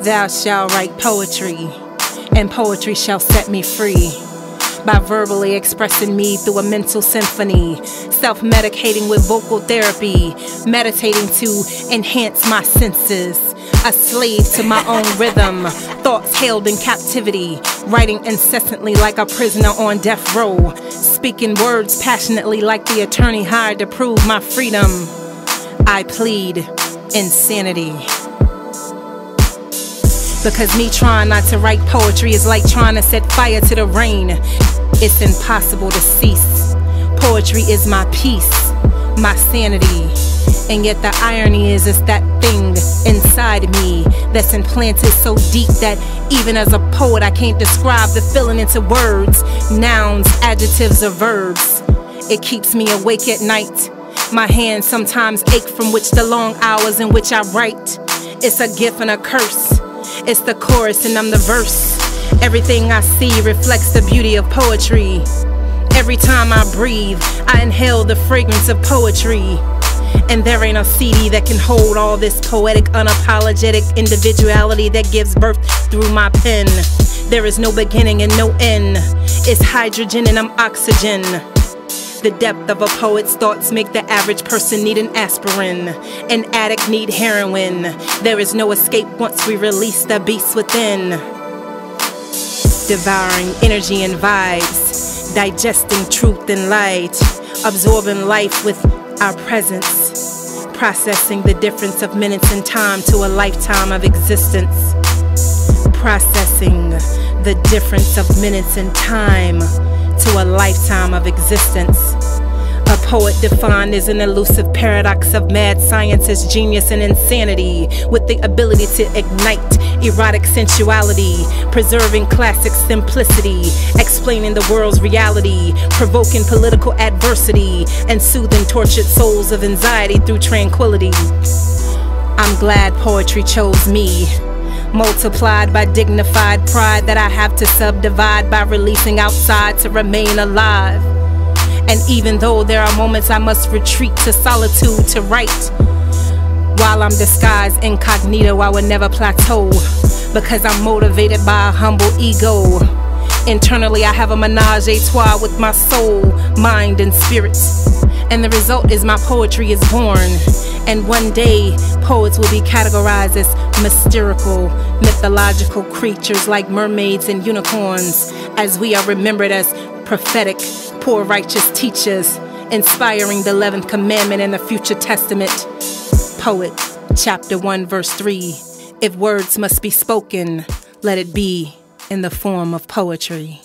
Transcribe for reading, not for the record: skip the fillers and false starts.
Thou shalt write poetry, and poetry shall set me free. By verbally expressing me through a mental symphony, self-medicating with vocal therapy, meditating to enhance my senses, a slave to my own rhythm, thoughts held in captivity, writing incessantly like a prisoner on death row, speaking words passionately like the attorney hired to prove my freedom. I plead insanity. Because me trying not to write poetry is like trying to set fire to the rain. It's impossible to cease. Poetry is my peace, my sanity. And yet the irony is it's that thing inside me that's implanted so deep that even as a poet I can't describe the feeling into words, nouns, adjectives, or verbs. It keeps me awake at night. My hands sometimes ache from which the long hours in which I write. It's a gift and a curse. It's the chorus and I'm the verse. Everything I see reflects the beauty of poetry. Every time I breathe, I inhale the fragrance of poetry. And there ain't a CD that can hold all this poetic, unapologetic individuality that gives birth through my pen. There is no beginning and no end. It's hydrogen and I'm oxygen. The depth of a poet's thoughts make the average person need an aspirin. An addict need heroin. There is no escape once we release the beast within. Devouring energy and vibes, digesting truth and light, absorbing life with our presence, processing the difference of minutes and time to a lifetime of existence. Processing the difference of minutes and time to a lifetime of existence. A poet defined as an elusive paradox of mad science's genius and insanity, with the ability to ignite erotic sensuality, preserving classic simplicity, explaining the world's reality, provoking political adversity, and soothing tortured souls of anxiety through tranquility. I'm glad poetry chose me, multiplied by dignified pride that I have to subdivide by releasing outside to remain alive. And even though there are moments I must retreat to solitude to write, while I'm disguised incognito, I would never plateau, because I'm motivated by a humble ego. Internally I have a menage a trois with my soul, mind, and spirit. And the result is my poetry is born. And one day, poets will be categorized as mystical, mythological creatures like mermaids and unicorns, as we are remembered as prophetic, poor righteous teachers, inspiring the 11th commandment and the future testament. Poet, chapter 1, verse 3. If words must be spoken, let it be in the form of poetry.